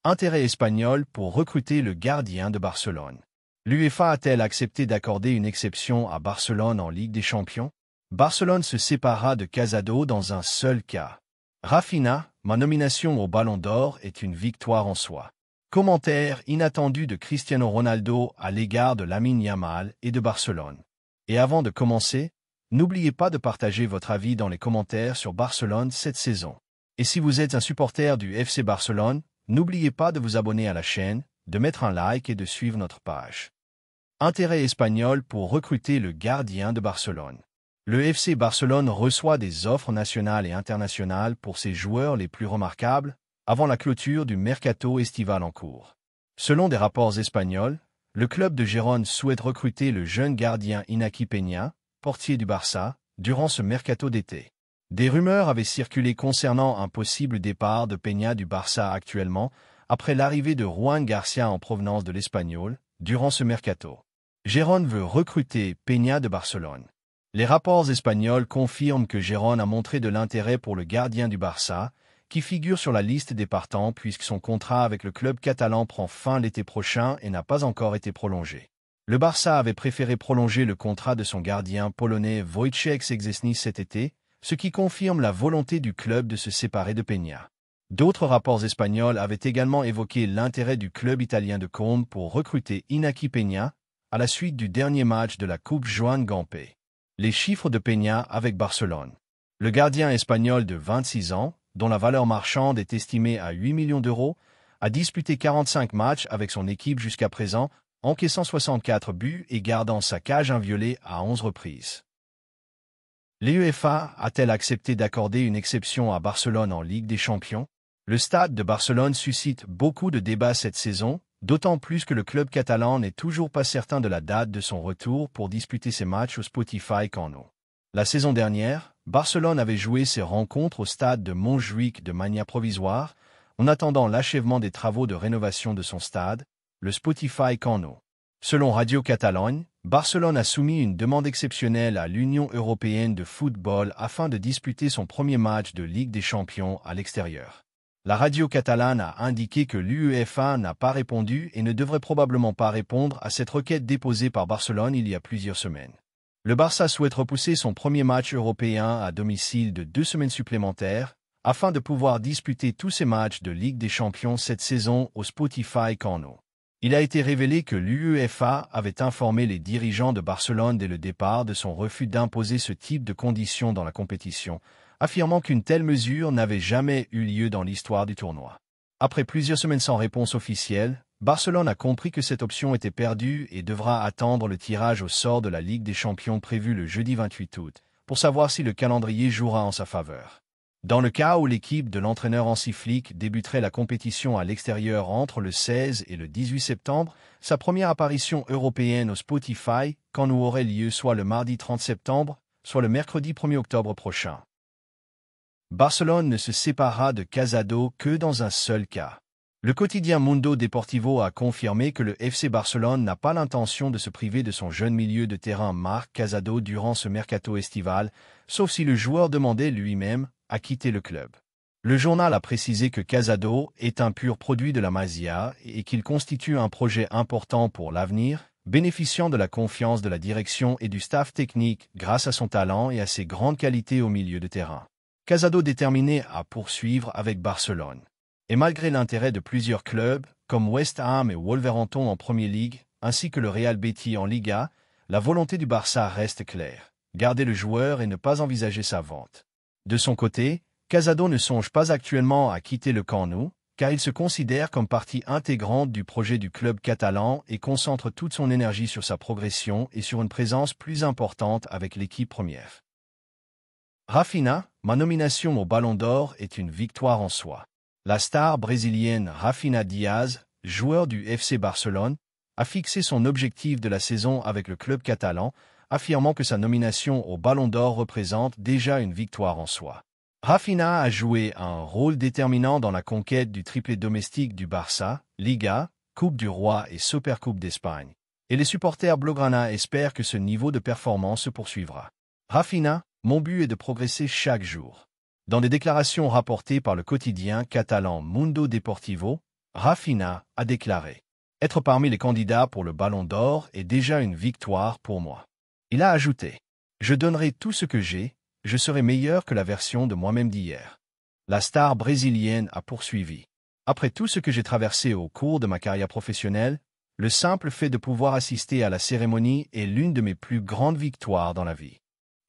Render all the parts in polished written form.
Intérêt espagnol pour recruter le gardien de Barcelone. L'UEFA a-t-elle accepté d'accorder une exception à Barcelone en Ligue des Champions? Barcelone se séparera de Casado dans un seul cas. Rafinha, ma nomination au Ballon d'Or est une victoire en soi. Commentaire inattendu de Cristiano Ronaldo à l'égard de Lamine Yamal et de Barcelone. Et avant de commencer, n'oubliez pas de partager votre avis dans les commentaires sur Barcelone cette saison. Et si vous êtes un supporter du FC Barcelone, n'oubliez pas de vous abonner à la chaîne, de mettre un like et de suivre notre page. Intérêt espagnol pour recruter le gardien de Barcelone. Le FC Barcelone reçoit des offres nationales et internationales pour ses joueurs les plus remarquables avant la clôture du mercato estival en cours. Selon des rapports espagnols, le club de Gérone souhaite recruter le jeune gardien Iñaki Peña, portier du Barça, durant ce mercato d'été. Des rumeurs avaient circulé concernant un possible départ de Peña du Barça actuellement, après l'arrivée de Juan Garcia en provenance de l'Espagnol, durant ce mercato. Gérone veut recruter Peña de Barcelone. Les rapports espagnols confirment que Gérone a montré de l'intérêt pour le gardien du Barça, qui figure sur la liste des partants puisque son contrat avec le club catalan prend fin l'été prochain et n'a pas encore été prolongé. Le Barça avait préféré prolonger le contrat de son gardien polonais Wojciech Szczęsny cet été, ce qui confirme la volonté du club de se séparer de Peña. D'autres rapports espagnols avaient également évoqué l'intérêt du club italien de Como pour recruter Iñaki Peña à la suite du dernier match de la Coupe Joan Gamper. Les chiffres de Peña avec Barcelone. Le gardien espagnol de 26 ans, dont la valeur marchande est estimée à 8 millions d'euros, a disputé 45 matchs avec son équipe jusqu'à présent, encaissant 64 buts et gardant sa cage inviolée à 11 reprises. L'UEFA a-t-elle accepté d'accorder une exception à Barcelone en Ligue des Champions? Le stade de Barcelone suscite beaucoup de débats cette saison, d'autant plus que le club catalan n'est toujours pas certain de la date de son retour pour disputer ses matchs au Spotify Camp Nou. La saison dernière, Barcelone avait joué ses rencontres au stade de Montjuïc de manière provisoire, en attendant l'achèvement des travaux de rénovation de son stade, le Spotify Camp Nou. Selon Radio Catalogne, Barcelone a soumis une demande exceptionnelle à l'Union européenne de football afin de disputer son premier match de Ligue des Champions à l'extérieur. La radio catalane a indiqué que l'UEFA n'a pas répondu et ne devrait probablement pas répondre à cette requête déposée par Barcelone il y a plusieurs semaines. Le Barça souhaite repousser son premier match européen à domicile de 2 semaines supplémentaires, afin de pouvoir disputer tous ses matchs de Ligue des Champions cette saison au Spotify Camp Nou. Il a été révélé que l'UEFA avait informé les dirigeants de Barcelone dès le départ de son refus d'imposer ce type de conditions dans la compétition, affirmant qu'une telle mesure n'avait jamais eu lieu dans l'histoire du tournoi. Après plusieurs semaines sans réponse officielle, Barcelone a compris que cette option était perdue et devra attendre le tirage au sort de la Ligue des Champions prévu le jeudi 28 août, pour savoir si le calendrier jouera en sa faveur. Dans le cas où l'équipe de l'entraîneur Hansi Flick débuterait la compétition à l'extérieur entre le 16 et le 18 septembre, sa première apparition européenne au Spotify Camp Nou aurait lieu soit le mardi 30 septembre, soit le mercredi 1er octobre prochain. Barcelone ne se séparera de Casado que dans un seul cas. Le quotidien Mundo Deportivo a confirmé que le FC Barcelone n'a pas l'intention de se priver de son jeune milieu de terrain Marc Casado durant ce mercato estival, sauf si le joueur demandait lui-même à quitter le club. Le journal a précisé que Casado est un pur produit de la Masia et qu'il constitue un projet important pour l'avenir, bénéficiant de la confiance de la direction et du staff technique grâce à son talent et à ses grandes qualités au milieu de terrain. Casado déterminé à poursuivre avec Barcelone. Et malgré l'intérêt de plusieurs clubs, comme West Ham et Wolverhampton en Premier League, ainsi que le Real Betis en Liga, la volonté du Barça reste claire: garder le joueur et ne pas envisager sa vente. De son côté, Casado ne songe pas actuellement à quitter le Camp Nou, car il se considère comme partie intégrante du projet du club catalan et concentre toute son énergie sur sa progression et sur une présence plus importante avec l'équipe première. Rafinha, ma nomination au Ballon d'Or est une victoire en soi. La star brésilienne Rafinha Diaz, joueur du FC Barcelone, a fixé son objectif de la saison avec le club catalan, affirmant que sa nomination au Ballon d'Or représente déjà une victoire en soi. Rafinha a joué un rôle déterminant dans la conquête du triplé domestique du Barça, Liga, Coupe du Roi et Supercoupe d'Espagne. Et les supporters blaugrana espèrent que ce niveau de performance se poursuivra. Rafinha, mon but est de progresser chaque jour. Dans des déclarations rapportées par le quotidien catalan Mundo Deportivo, Rafinha a déclaré « Être parmi les candidats pour le Ballon d'Or est déjà une victoire pour moi ». Il a ajouté « Je donnerai tout ce que j'ai, je serai meilleur que la version de moi-même d'hier ». La star brésilienne a poursuivi « Après tout ce que j'ai traversé au cours de ma carrière professionnelle, le simple fait de pouvoir assister à la cérémonie est l'une de mes plus grandes victoires dans la vie. »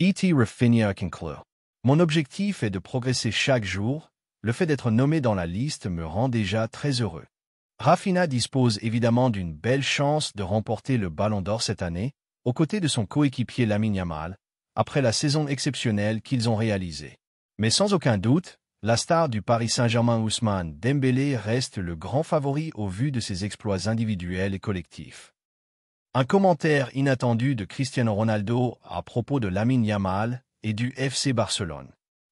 E.T. Rafinha conclut « Mon objectif est de progresser chaque jour. Le fait d'être nommé dans la liste me rend déjà très heureux. » Rafinha dispose évidemment d'une belle chance de remporter le Ballon d'Or cette année, aux côtés de son coéquipier Lamine Yamal, après la saison exceptionnelle qu'ils ont réalisée. Mais sans aucun doute, la star du Paris Saint-Germain Ousmane Dembélé reste le grand favori au vu de ses exploits individuels et collectifs. Un commentaire inattendu de Cristiano Ronaldo à propos de Lamine Yamal et du FC Barcelone.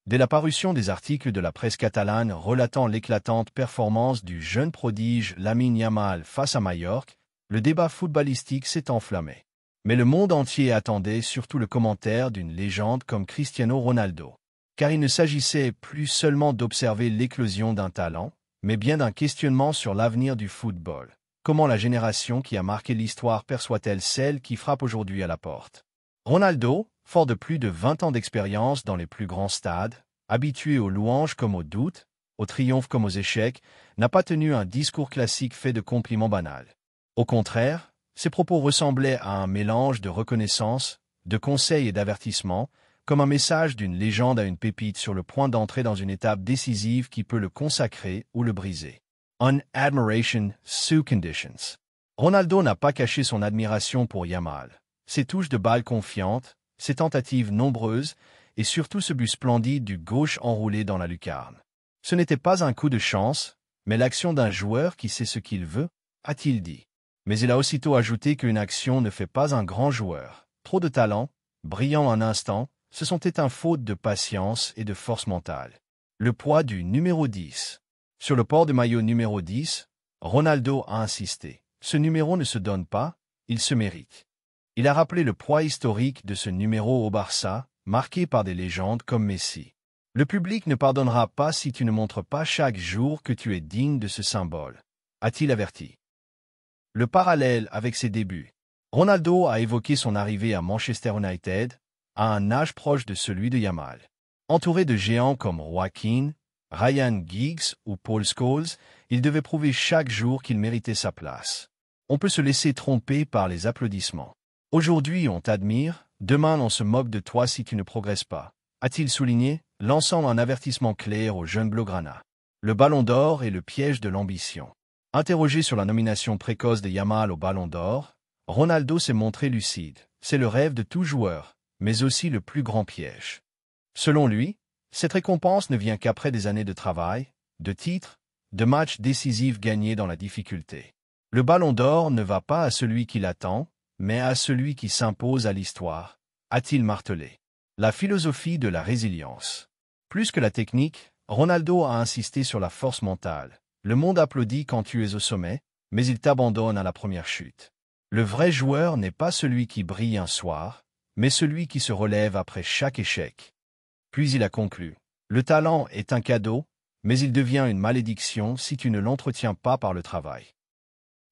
Dès la parution des articles de la presse catalane relatant l'éclatante performance du jeune prodige Lamine Yamal face à Majorque, le débat footballistique s'est enflammé. Mais le monde entier attendait surtout le commentaire d'une légende comme Cristiano Ronaldo. Car il ne s'agissait plus seulement d'observer l'éclosion d'un talent, mais bien d'un questionnement sur l'avenir du football. Comment la génération qui a marqué l'histoire perçoit-elle celle qui frappe aujourd'hui à la porte? Ronaldo, fort de plus de 20 ans d'expérience dans les plus grands stades, habitué aux louanges comme aux doutes, aux triomphes comme aux échecs, n'a pas tenu un discours classique fait de compliments banals. Au contraire, ses propos ressemblaient à un mélange de reconnaissance, de conseils et d'avertissements, comme un message d'une légende à une pépite sur le point d'entrer dans une étape décisive qui peut le consacrer ou le briser. An admiration sous conditions. Ronaldo n'a pas caché son admiration pour Yamal. Ses touches de balle confiantes, ses tentatives nombreuses et surtout ce but splendide du gauche enroulé dans la lucarne. Ce n'était pas un coup de chance, mais l'action d'un joueur qui sait ce qu'il veut, a-t-il dit. Mais il a aussitôt ajouté qu'une action ne fait pas un grand joueur. Trop de talent, brillant un instant, se sont éteints faute de patience et de force mentale. Le poids du numéro 10. Sur le port de maillot numéro 10, Ronaldo a insisté. Ce numéro ne se donne pas, il se mérite. Il a rappelé le poids historique de ce numéro au Barça, marqué par des légendes comme Messi. Le public ne pardonnera pas si tu ne montres pas chaque jour que tu es digne de ce symbole, a-t-il averti. Le parallèle avec ses débuts. Ronaldo a évoqué son arrivée à Manchester United, à un âge proche de celui de Yamal. Entouré de géants comme Joaquin, Ryan Giggs ou Paul Scholes, il devait prouver chaque jour qu'il méritait sa place. On peut se laisser tromper par les applaudissements. Aujourd'hui on t'admire, demain on se moque de toi si tu ne progresses pas, a-t-il souligné, lançant un avertissement clair au jeune Blaugrana. Le Ballon d'Or est le piège de l'ambition. Interrogé sur la nomination précoce de Yamal au Ballon d'Or, Ronaldo s'est montré lucide. C'est le rêve de tout joueur, mais aussi le plus grand piège. Selon lui, cette récompense ne vient qu'après des années de travail, de titres, de matchs décisifs gagnés dans la difficulté. Le Ballon d'Or ne va pas à celui qui l'attend, mais à celui qui s'impose à l'histoire, a-t-il martelé. La philosophie de la résilience. Plus que la technique, Ronaldo a insisté sur la force mentale. Le monde applaudit quand tu es au sommet, mais il t'abandonne à la première chute. Le vrai joueur n'est pas celui qui brille un soir, mais celui qui se relève après chaque échec. Puis il a conclu. Le talent est un cadeau, mais il devient une malédiction si tu ne l'entretiens pas par le travail.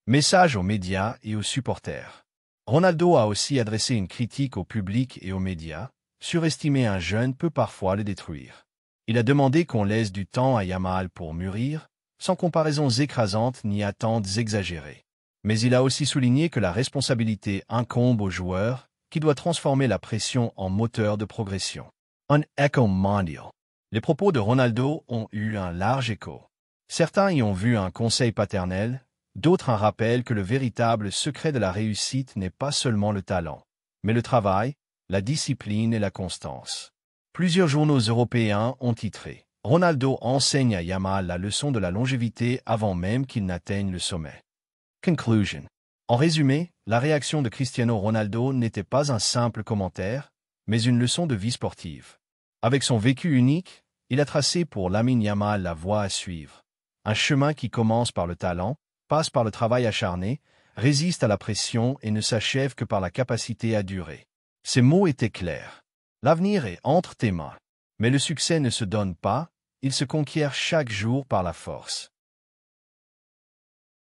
Message aux médias et aux supporters. Ronaldo a aussi adressé une critique au public et aux médias. Surestimer un jeune peut parfois le détruire. Il a demandé qu'on laisse du temps à Yamal pour mûrir, sans comparaisons écrasantes ni attentes exagérées. Mais il a aussi souligné que la responsabilité incombe au joueur, qui doit transformer la pression en moteur de progression. Un écho mondial. Les propos de Ronaldo ont eu un large écho. Certains y ont vu un conseil paternel, d'autres un rappel que le véritable secret de la réussite n'est pas seulement le talent, mais le travail, la discipline et la constance. Plusieurs journaux européens ont titré « Ronaldo enseigne à Yamal la leçon de la longévité avant même qu'il n'atteigne le sommet ». Conclusion. En résumé, la réaction de Cristiano Ronaldo n'était pas un simple commentaire, mais une leçon de vie sportive. Avec son vécu unique, il a tracé pour Lamine Yamal la voie à suivre. Un chemin qui commence par le talent, passe par le travail acharné, résiste à la pression et ne s'achève que par la capacité à durer. Ses mots étaient clairs. L'avenir est entre tes mains. Mais le succès ne se donne pas, il se conquiert chaque jour par la force.